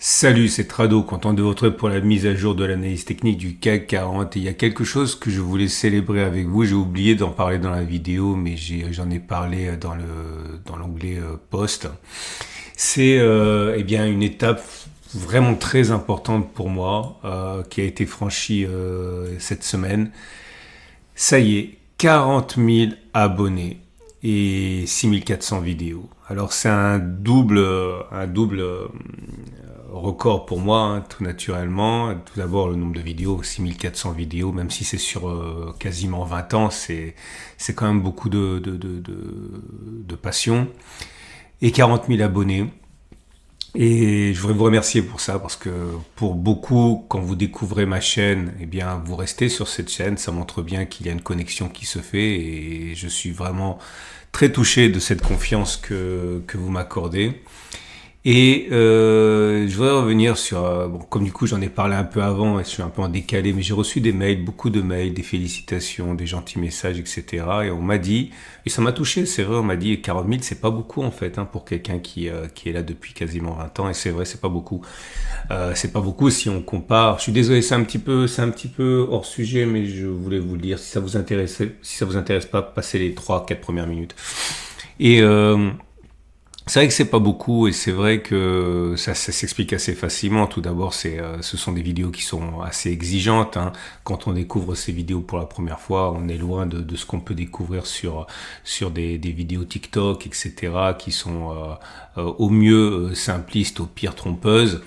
Salut, c'est Trado, content de vous retrouver pour la mise à jour de l'analyse technique du CAC 40. Et il y a quelque chose que je voulais célébrer avec vous. J'ai oublié d'en parler dans la vidéo, mais j'en ai parlé dans l'onglet post. C'est eh bien une étape vraiment très importante pour moi qui a été franchie cette semaine. Ça y est, 40 000 abonnés et 6400 vidéos. Alors c'est un double record pour moi, hein, tout naturellement. Tout d'abord le nombre de vidéos, 6400 vidéos, même si c'est sur quasiment 20 ans, c'est quand même beaucoup de passion. Et 40 000 abonnés. Et je voudrais vous remercier pour ça, parce que pour beaucoup, quand vous découvrez ma chaîne, eh bien, vous restez sur cette chaîne. Ça montre bien qu'il y a une connexion qui se fait, et je suis vraiment très touché de cette confiance que vous m'accordez. Et je voudrais revenir sur, bon, comme du coup j'en ai parlé un peu avant et je suis un peu en décalé, mais j'ai reçu des mails, beaucoup de mails, des félicitations, des gentils messages, etc. Et on m'a dit, et ça m'a touché, c'est vrai, on m'a dit 40 000, c'est pas beaucoup en fait, hein, pour quelqu'un qui est là depuis quasiment 20 ans, et c'est vrai, c'est pas beaucoup. C'est pas beaucoup si on compare. Je suis désolé, c'est un petit peu hors sujet, mais je voulais vous le dire. Si ça vous intéresse pas, passez les 3-4 premières minutes. Et c'est vrai que c'est pas beaucoup, et c'est vrai que ça s'explique assez facilement. Tout d'abord, ce sont des vidéos qui sont assez exigeantes, hein. Quand on découvre ces vidéos pour la première fois, on est loin de ce qu'on peut découvrir sur des vidéos TikTok, etc., qui sont au mieux simplistes, au pire trompeuses.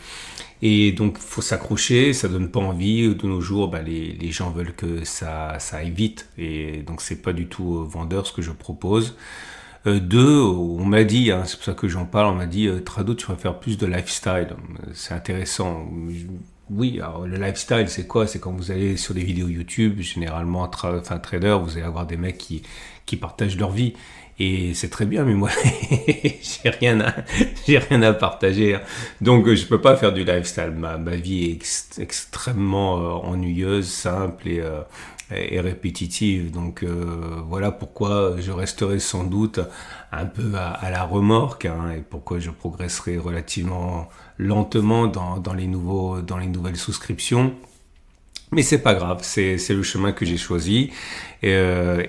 Et donc, faut s'accrocher, ça donne pas envie. De nos jours, bah, les gens veulent que ça aille vite, et donc c'est pas du tout vendeur ce que je propose. Deux, on m'a dit, hein, c'est pour ça que j'en parle, on m'a dit, Trado, tu vas faire plus de lifestyle. C'est intéressant. Oui, alors le lifestyle, c'est quoi? C'est quand vous allez sur des vidéos YouTube, généralement, trader, vous allez avoir des mecs qui partagent leur vie. Et c'est très bien, mais moi, j'ai rien à partager, hein. Donc, je peux pas faire du lifestyle. Ma vie est extrêmement ennuyeuse, simple et répétitive. Donc, voilà pourquoi je resterai sans doute un peu à la remorque, hein, et pourquoi je progresserai relativement lentement dans les nouvelles souscriptions. Mais c'est pas grave, c'est le chemin que j'ai choisi. Je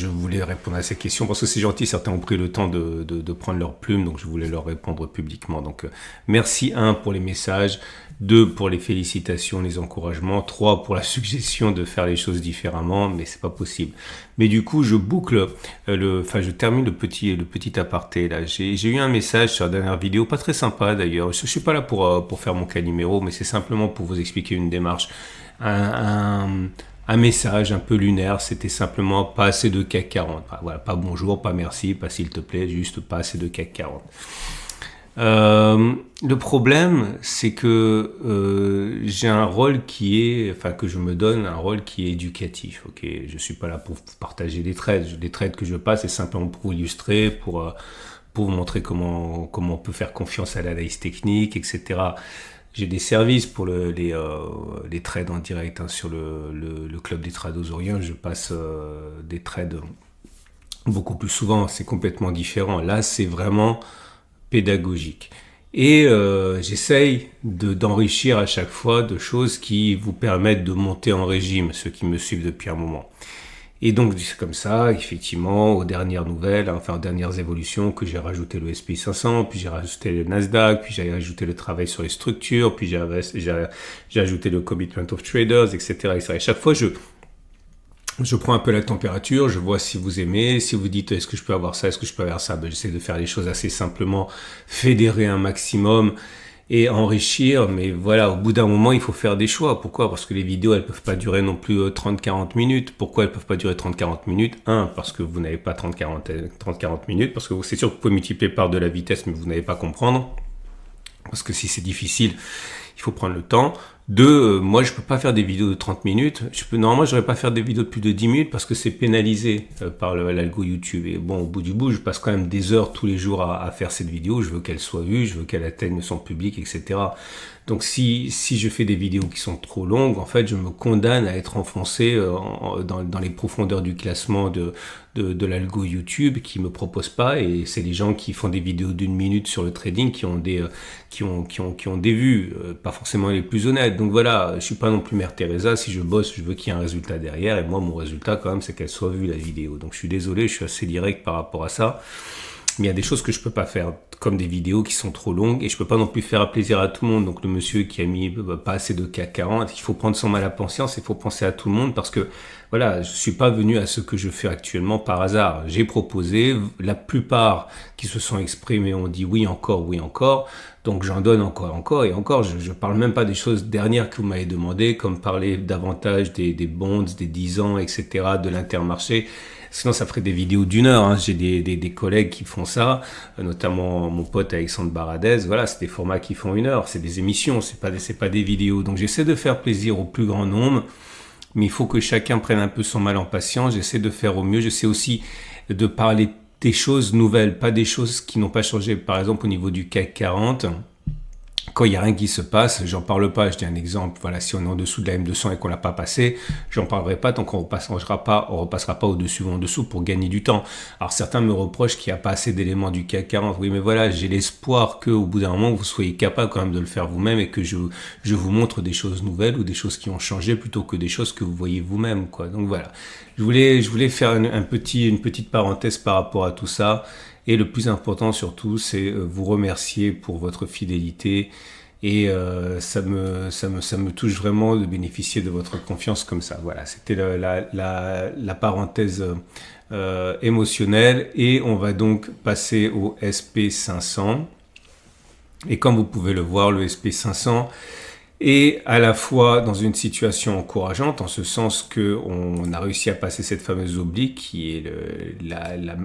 voulais répondre à ces questions parce que c'est gentil, certains ont pris le temps de prendre leur plume, donc je voulais leur répondre publiquement. Donc merci, 1 pour les messages, 2 pour les félicitations, les encouragements, 3 pour la suggestion de faire les choses différemment, mais c'est pas possible. Mais du coup, je boucle je termine le petit aparté là. J'ai eu un message sur la dernière vidéo, pas très sympa d'ailleurs. Je suis pas là pour faire mon Calimero, mais c'est simplement pour vous expliquer une démarche. Un message un peu lunaire, c'était simplement pas assez de CAC 40. Voilà, pas bonjour, pas merci, pas s'il te plaît, juste pas assez de CAC 40. Le problème, c'est que j'ai un rôle que je me donne un rôle qui est éducatif. Ok, je suis pas là pour partager des trades. Les trades que je passe, c'est simplement pour illustrer, pour vous montrer comment on peut faire confiance à l'analyse technique, etc. J'ai des services pour les trades en direct, hein, sur le club des trados orients. Je passe des trades beaucoup plus souvent. C'est complètement différent. Là, c'est vraiment pédagogique. Et j'essaye d'enrichir à chaque fois de choses qui vous permettent de monter en régime, ceux qui me suivent depuis un moment. Et donc c'est comme ça, effectivement, aux dernières nouvelles, enfin aux dernières évolutions, que j'ai rajouté le S&P 500, puis j'ai rajouté le Nasdaq, puis j'ai ajouté le travail sur les structures, puis j'ai ajouté le commitment of traders, etc., etc. Et chaque fois, je prends un peu la température, je vois si vous aimez, si vous dites est-ce que je peux avoir ça, est-ce que je peux avoir ça, ben, j'essaie de faire les choses assez simplement, fédérer un maximum et enrichir, mais voilà, au bout d'un moment, il faut faire des choix. Pourquoi? Parce que les vidéos, elles peuvent pas durer non plus 30-40 minutes. Pourquoi elles peuvent pas durer 30-40 minutes? Parce que vous n'avez pas 30-40 minutes, parce que c'est sûr que vous pouvez multiplier par de la vitesse, mais vous n'allez pas comprendre. Parce que si c'est difficile, il faut prendre le temps. Deux, moi je peux pas faire des vidéos de 30 minutes. Normalement, je devrais pas faire des vidéos de plus de 10 minutes parce que c'est pénalisé par l'algo YouTube. Et bon, au bout du bout, je passe quand même des heures tous les jours à faire cette vidéo. Je veux qu'elle soit vue, je veux qu'elle atteigne son public, etc. Donc si je fais des vidéos qui sont trop longues, en fait, je me condamne à être enfoncé dans les profondeurs du classement de l'algo YouTube qui me propose pas. Et c'est les gens qui font des vidéos d'une minute sur le trading qui ont des vues, pas forcément les plus honnêtes. Donc voilà, je suis pas non plus Mère Teresa. Si je bosse, je veux qu'il y ait un résultat derrière. Et moi, mon résultat, quand même, c'est qu'elle soit vue, la vidéo. Donc je suis désolé, je suis assez direct par rapport à ça. Mais il y a des choses que je peux pas faire, comme des vidéos qui sont trop longues, et je peux pas non plus faire plaisir à tout le monde. Donc le monsieur qui a mis pas assez de CAC 40, il faut prendre son mal à patience, il faut penser à tout le monde, parce que voilà, je suis pas venu à ce que je fais actuellement par hasard. J'ai proposé, la plupart qui se sont exprimés ont dit oui encore, donc j'en donne encore et encore. Je parle même pas des choses dernières que vous m'avez demandé, comme parler davantage des bonds, des 10 ans, etc., de l'Intermarché. Sinon, ça ferait des vidéos d'une heure. Hein. J'ai des collègues qui font ça, notamment mon pote Alexandre Baradez. Voilà, c'est des formats qui font une heure. C'est des émissions, c'est pas des vidéos. Donc, j'essaie de faire plaisir au plus grand nombre, mais il faut que chacun prenne un peu son mal en patience. J'essaie de faire au mieux. J'essaie aussi de parler des choses nouvelles, pas des choses qui n'ont pas changé. Par exemple, au niveau du CAC 40. Quand il n'y a rien qui se passe, j'en parle pas. Je dis un exemple. Voilà, si on est en dessous de la M200 et qu'on l'a pas passé, j'en parlerai pas tant qu'on repassera pas au-dessus ou en dessous pour gagner du temps. Alors certains me reprochent qu'il n'y a pas assez d'éléments du CAC 40. Oui, mais voilà, j'ai l'espoir que au bout d'un moment vous soyez capable quand même de le faire vous-même et que je vous montre des choses nouvelles ou des choses qui ont changé plutôt que des choses que vous voyez vous-même, quoi. Donc voilà. Je voulais faire une petite parenthèse par rapport à tout ça. Et le plus important surtout, c'est vous remercier pour votre fidélité. Et ça me touche vraiment de bénéficier de votre confiance comme ça. Voilà, c'était la parenthèse émotionnelle. Et on va donc passer au SP500. Et comme vous pouvez le voir, le SP500 est à la fois dans une situation encourageante, en ce sens qu'on a réussi à passer cette fameuse oblique, qui est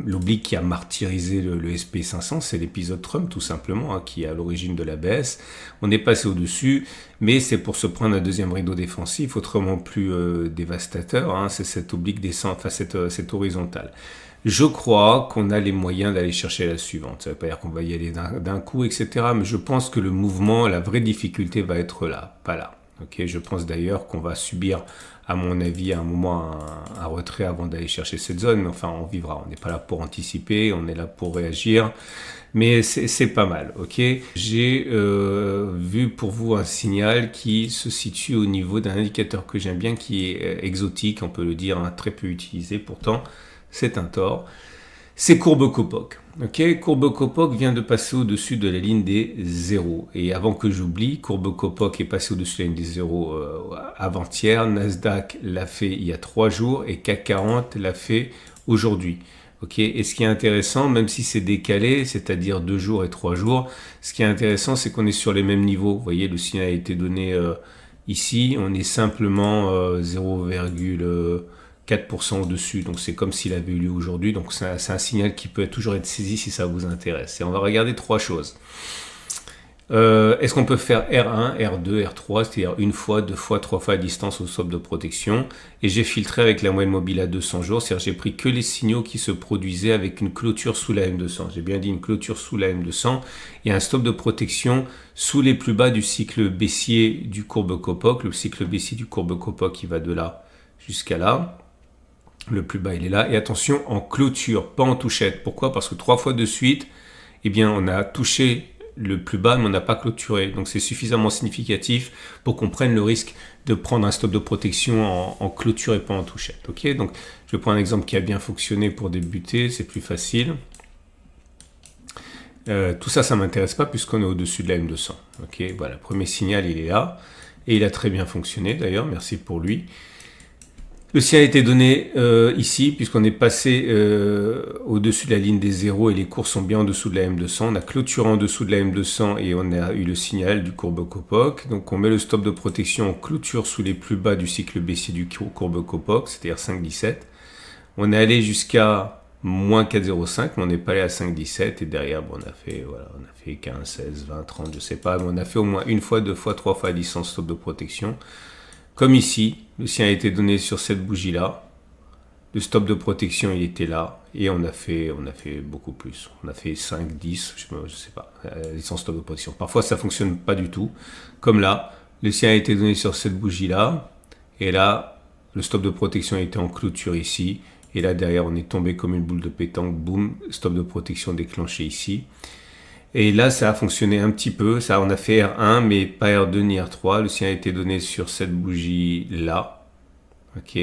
l'oblique qui a martyrisé le SP500, c'est l'épisode Trump tout simplement, hein, qui est à l'origine de la baisse. On est passé au-dessus, mais c'est pour se prendre un deuxième rideau défensif, autrement plus dévastateur, hein, c'est cette oblique descente, enfin cette horizontale. Je crois qu'on a les moyens d'aller chercher la suivante. Ça ne veut pas dire qu'on va y aller d'un coup, etc. Mais je pense que le mouvement, la vraie difficulté va être là, pas là. Okay, je pense d'ailleurs qu'on va subir, à mon avis, à un moment, un retrait avant d'aller chercher cette zone. Mais enfin, on vivra. On n'est pas là pour anticiper, on est là pour réagir. Mais c'est pas mal, ok. J'ai vu pour vous un signal qui se situe au niveau d'un indicateur que j'aime bien, qui est exotique, on peut le dire, hein, très peu utilisé pourtant. C'est un tort. C'est Courbe-Kopock. Okay, Courbe-Kopock vient de passer au-dessus de la ligne des zéros. Et avant que j'oublie, Courbe-Kopock est passé au-dessus de la ligne des zéros avant-hier. Nasdaq l'a fait il y a 3 jours et CAC 40 l'a fait aujourd'hui. Okay, et ce qui est intéressant, même si c'est décalé, c'est-à-dire 2 jours et 3 jours, ce qui est intéressant, c'est qu'on est sur les mêmes niveaux. Vous voyez, le signal a été donné ici. On est simplement 0,4% au-dessus, donc c'est comme s'il avait eu lieu aujourd'hui, donc c'est un signal qui peut toujours être saisi si ça vous intéresse. Et on va regarder 3 choses. Est-ce qu'on peut faire R1, R2, R3, c'est-à-dire une fois, 2 fois, 3 fois à distance au stop de protection? Et j'ai filtré avec la moyenne mobile à 200 jours, c'est-à-dire j'ai pris que les signaux qui se produisaient avec une clôture sous la M200. J'ai bien dit une clôture sous la M200 et un stop de protection sous les plus bas du cycle baissier du Courbe-Kopock. Le cycle baissier du Courbe-Kopock qui va de là jusqu'à là. Le plus bas, il est là. Et attention, en clôture, pas en touchette. Pourquoi? Parce que 3 fois de suite, eh bien, on a touché le plus bas, mais on n'a pas clôturé. Donc, c'est suffisamment significatif pour qu'on prenne le risque de prendre un stop de protection en clôture et pas en touchette. Ok? Donc, je vais prendre un exemple qui a bien fonctionné pour débuter. C'est plus facile. Tout ça, ça ne m'intéresse pas puisqu'on est au-dessus de la M200. Ok? Voilà, le premier signal, il est là. Et il a très bien fonctionné, d'ailleurs. Merci pour lui. Le signal a été donné ici, puisqu'on est passé au-dessus de la ligne des zéros et les cours sont bien en dessous de la M200. On a clôturé en dessous de la M200 et on a eu le signal du Courbe-Kopock. Donc on met le stop de protection en clôture sous les plus bas du cycle baissier du Courbe-Kopock, c'est-à-dire 5,17. On est allé jusqu'à moins 4,05, mais on n'est pas allé à 5,17 et derrière bon, on a fait 15, 16, 20, 30, je sais pas, mais on a fait au moins une fois, deux fois, trois fois la distance stop de protection. Comme ici, le sien a été donné sur cette bougie là, le stop de protection il était là et on a fait beaucoup plus. On a fait 5, 10, je sais pas, la distance stop de protection. Parfois ça fonctionne pas du tout, comme là, le sien a été donné sur cette bougie là et là le stop de protection a été en clôture ici. Et là, derrière, on est tombé comme une boule de pétanque. Boum, stop de protection déclenché ici. Et là, ça a fonctionné un petit peu. Ça, on a fait R1, mais pas R2 ni R3. Le sien a été donné sur cette bougie-là. Ok.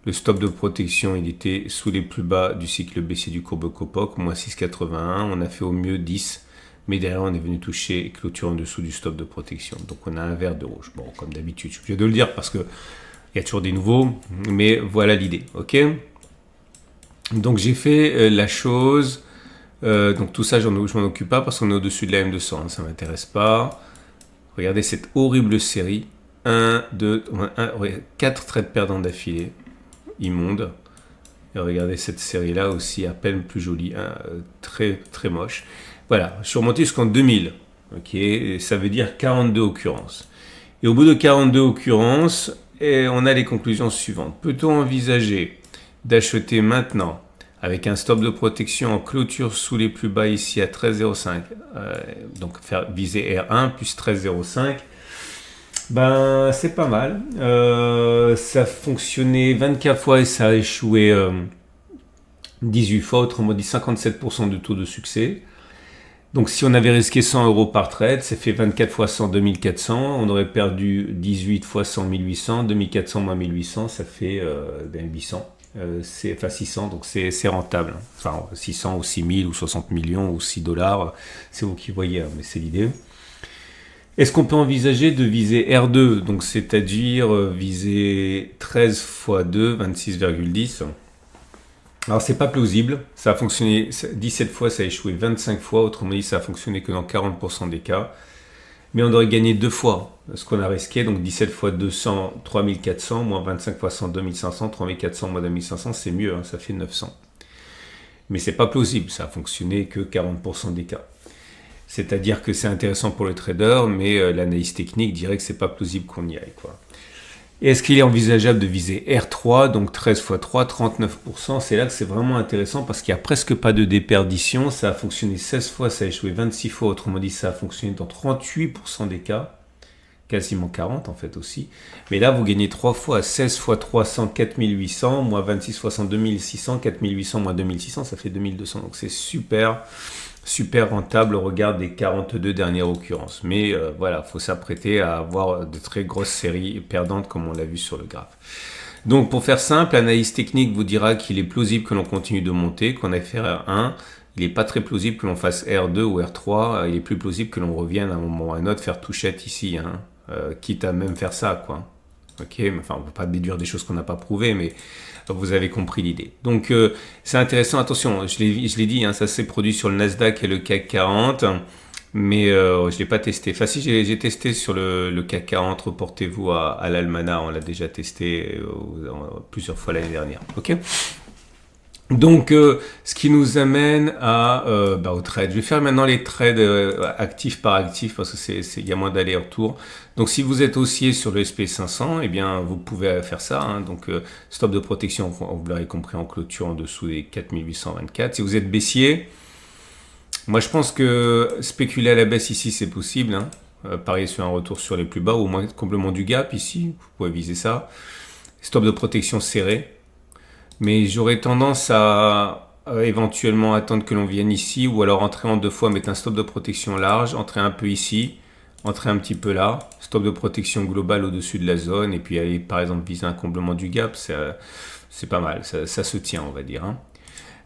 Le stop de protection, il était sous les plus bas du cycle baissier du courbe Kopok, moins 6,81. On a fait au mieux 10. Mais derrière, on est venu toucher clôture en dessous du stop de protection. Donc, on a un vert de rouge. Bon, comme d'habitude, je suis obligé de le dire parce que il y a toujours des nouveaux. Mais voilà l'idée. Ok. Donc j'ai fait la chose, donc tout ça je m'en occupe pas parce qu'on est au-dessus de la M200, hein, ça m'intéresse pas. Regardez cette horrible série, 1, 2, 4 traits perdants d'affilée, immonde. Et regardez cette série là aussi à peine plus jolie, hein, très très moche. Voilà, je suis remonté jusqu'en 2000, ok, et ça veut dire 42 occurrences. Et au bout de 42 occurrences, on a les conclusions suivantes. Peut-on envisager d'acheter maintenant avec un stop de protection en clôture sous les plus bas ici à 13,05, donc viser R1 plus 13,05, ben c'est pas mal. Ça a fonctionné 24 fois et ça a échoué 18 fois, autrement dit 57% de taux de succès. Donc si on avait risqué 100 euros par trade, ça fait 24 fois 100, 2400. On aurait perdu 18 fois 100, 1800. 2400 moins 1800, ça fait 800. Enfin 600, donc c'est rentable. Enfin 600 ou 6000 ou 60 millions ou 6 dollars, c'est vous qui voyez, mais c'est l'idée. Est-ce qu'on peut envisager de viser R2, donc c'est-à-dire viser 13 fois 2, 26,10. Alors c'est pas plausible, ça a fonctionné 17 fois, ça a échoué 25 fois, autrement dit ça a fonctionné que dans 40% des cas. Mais on aurait gagné deux fois ce qu'on a risqué, donc 17 fois 200, 3400, moins 25 fois 100, 2500, 3400 moins 2500, c'est mieux, hein, ça fait 900. Mais c'est pas plausible, ça a fonctionné que 40% des cas. C'est-à-dire que c'est intéressant pour le trader, mais l'analyse technique dirait que c'est pas plausible qu'on y aille, quoi. Et est-ce qu'il est envisageable de viser R3, donc 13 fois 3, 39%? C'est là que c'est vraiment intéressant parce qu'il n'y a presque pas de déperdition. Ça a fonctionné 16 fois, ça a échoué 26 fois. Autrement dit, ça a fonctionné dans 38% des cas. Quasiment 40 en fait aussi. Mais là, vous gagnez 3 fois, 16 fois 300, 4800, moins 26 fois 100, 2600, 4800 moins 2600, ça fait 2200. Donc c'est super rentable au regard des 42 dernières occurrences. Mais voilà, il faut s'apprêter à avoir de très grosses séries perdantes comme on l'a vu sur le graphe. Donc pour faire simple, l'analyse technique vous dira qu'il est plausible que l'on continue de monter, qu'on aille faire R1. Il n'est pas très plausible que l'on fasse R2 ou R3. Il est plus plausible que l'on revienne à un moment ou à un autre faire touchette ici, hein, quitte à même faire ça, quoi. Ok, mais enfin, on ne peut pas déduire des choses qu'on n'a pas prouvées, mais vous avez compris l'idée. Donc, c'est intéressant. Attention, je l'ai dit, hein, ça s'est produit sur le Nasdaq et le CAC 40, mais je ne l'ai pas testé. Enfin, si, j'ai testé sur le CAC 40. Reportez-vous à l'Almanach. On l'a déjà testé plusieurs fois l'année dernière. Ok. Donc, ce qui nous amène au trade. Je vais faire maintenant les trades actif par actif parce que il y a moins d'aller-retour. Donc, si vous êtes haussier sur le SP500, eh bien, vous pouvez faire ça, hein. Donc, stop de protection, vous l'avez compris, en clôture en dessous des 4824. Si vous êtes baissier, moi, je pense que spéculer à la baisse ici, c'est possible, hein. Parier sur un retour sur les plus bas ou au moins complément du gap ici, vous pouvez viser ça. Stop de protection serré. Mais j'aurais tendance à éventuellement attendre que l'on vienne ici ou alors entrer en deux fois, mettre un stop de protection large, entrer un peu ici, entrer un petit peu là, stop de protection global au-dessus de la zone et puis aller par exemple viser un comblement du gap, c'est pas mal, ça se tient on va dire, hein.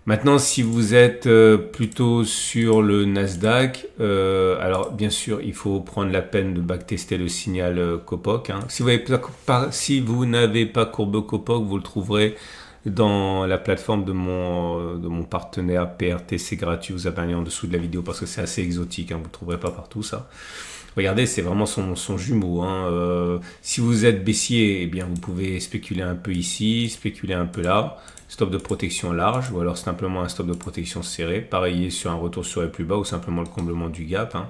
Maintenant, si vous êtes plutôt sur le Nasdaq, alors bien sûr, il faut prendre la peine de backtester le signal Kopok, hein. Si vous n'avez pas courbe Kopok, vous le trouverez dans la plateforme de mon partenaire PRT, c'est gratuit, vous avez un lien en dessous de la vidéo parce que c'est assez exotique, hein, vous ne trouverez pas partout ça. Regardez, c'est vraiment son jumeau, hein. Si vous êtes baissier, eh bien vous pouvez spéculer un peu ici, spéculer un peu là. Stop de protection large ou alors simplement un stop de protection serré. Pareil sur un retour sur les plus bas ou simplement le comblement du gap, hein.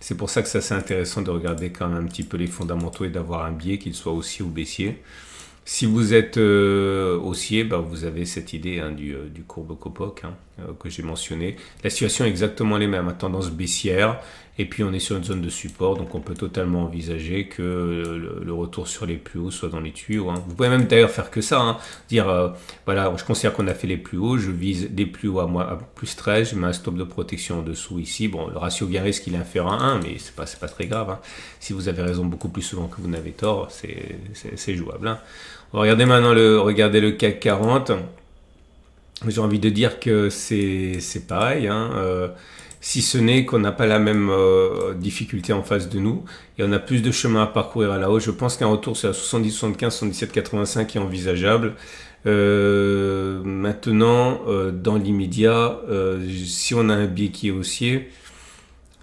C'est pour ça que ça c'est intéressant de regarder quand même un petit peu les fondamentaux et d'avoir un biais, qu'il soit haussier ou baissier. Si vous êtes haussier, bah, vous avez cette idée, hein, du courbe Copoc, hein, que j'ai mentionné. La situation est exactement les mêmes, hein, tendance baissière, et puis on est sur une zone de support, donc on peut totalement envisager que le retour sur les plus hauts soit dans les tuyaux, hein. Vous pouvez même d'ailleurs faire que ça, hein, dire voilà, je considère qu'on a fait les plus hauts, je vise les plus hauts à plus 13, je mets un stop de protection en dessous ici. Bon, le ratio gain risque il est inférieur à 1, mais c'est pas très grave, hein. Si vous avez raison beaucoup plus souvent que vous n'avez tort, c'est jouable, hein. On va regarder maintenant regardez le CAC 40. J'ai envie de dire que c'est pareil, hein, si ce n'est qu'on n'a pas la même difficulté en face de nous et on a plus de chemin à parcourir à la hausse. Je pense qu'un retour sur la 70, 75, 77, 85 est envisageable. Maintenant, dans l'immédiat, si on a un biais qui est haussier,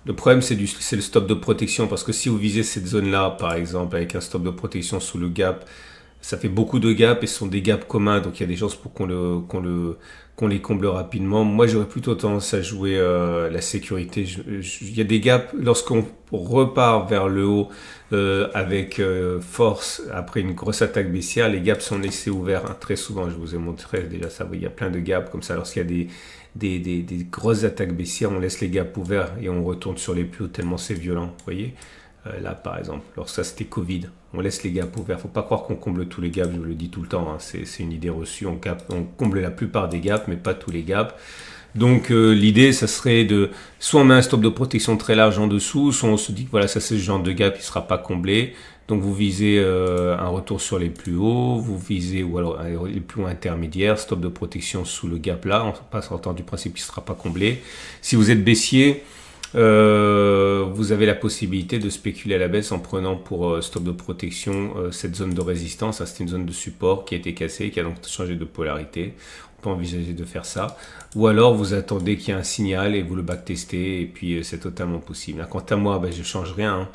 le problème c'est le stop de protection, parce que si vous visez cette zone-là, par exemple, avec un stop de protection sous le gap, ça fait beaucoup de gaps et ce sont des gaps communs, donc il y a des chances pour qu'on les comble rapidement. Moi, j'aurais plutôt tendance à jouer la sécurité. Il y a des gaps, lorsqu'on repart vers le haut avec force, après une grosse attaque baissière, les gaps sont laissés ouverts, hein, très souvent. Je vous ai montré déjà ça, il y a plein de gaps comme ça. Lorsqu'il y a des grosses attaques baissières, on laisse les gaps ouverts et on retourne sur les plus hauts tellement c'est violent, vous voyez. Là, par exemple, lorsque ça c'était Covid, on laisse les gaps ouverts. Faut pas croire qu'on comble tous les gaps, je vous le dis tout le temps, hein. C'est une idée reçue. On comble la plupart des gaps, mais pas tous les gaps. Donc, l'idée, ça serait de soit on met un stop de protection très large en dessous, soit on se dit que voilà, ça c'est ce genre de gap qui ne sera pas comblé. Donc, vous visez un retour sur les plus hauts, vous visez ou alors les plus hauts intermédiaires, stop de protection sous le gap là, en partant du principe qu'il ne sera pas comblé. Si vous êtes baissier, vous avez la possibilité de spéculer à la baisse en prenant pour stop de protection cette zone de résistance. C'est une zone de support qui a été cassée, qui a donc changé de polarité. On peut envisager de faire ça. Ou alors vous attendez qu'il y ait un signal et vous le backtestez, et puis c'est totalement possible. Quant à moi, je ne change rien, hein.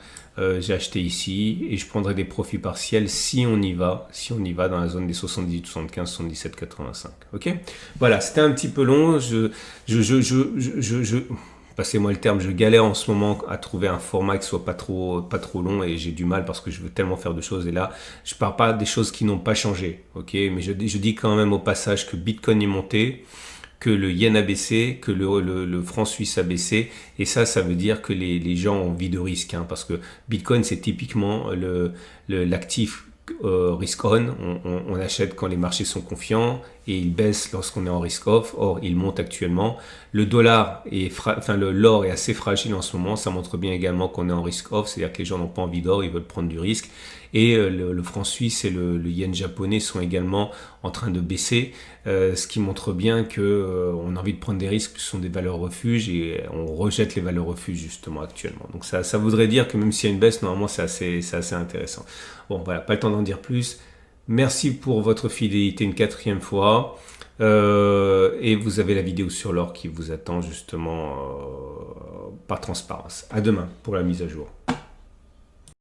J'ai acheté ici et je prendrai des profits partiels si on y va dans la zone des 78, 75, 77, 85. Ok, voilà, c'était un petit peu long. Passez-moi le terme, je galère en ce moment à trouver un format qui soit pas trop long, et j'ai du mal parce que je veux tellement faire de choses. Et là, je parle pas des choses qui n'ont pas changé, ok, mais je dis quand même au passage que Bitcoin est monté, que le yen a baissé, que le franc suisse a baissé, et ça veut dire que les gens ont envie de risque, hein, parce que Bitcoin c'est typiquement l'actif risk on, on achète quand les marchés sont confiants et il baisse lorsqu'on est en risk off. Or, il monte actuellement. Le dollar l'or est assez fragile en ce moment. Ça montre bien également qu'on est en risk off, c'est-à-dire que les gens n'ont pas envie d'or, ils veulent prendre du risque. Et le franc suisse et le yen japonais sont également en train de baisser, ce qui montre bien que on a envie de prendre des risques, ce sont des valeurs refuges, et on rejette les valeurs refuges justement actuellement. Donc ça voudrait dire que même s'il y a une baisse, normalement c'est assez intéressant. Bon voilà, pas le temps d'en dire plus. Merci pour votre fidélité une 4e fois. Et vous avez la vidéo sur l'or qui vous attend justement par transparence. À demain pour la mise à jour.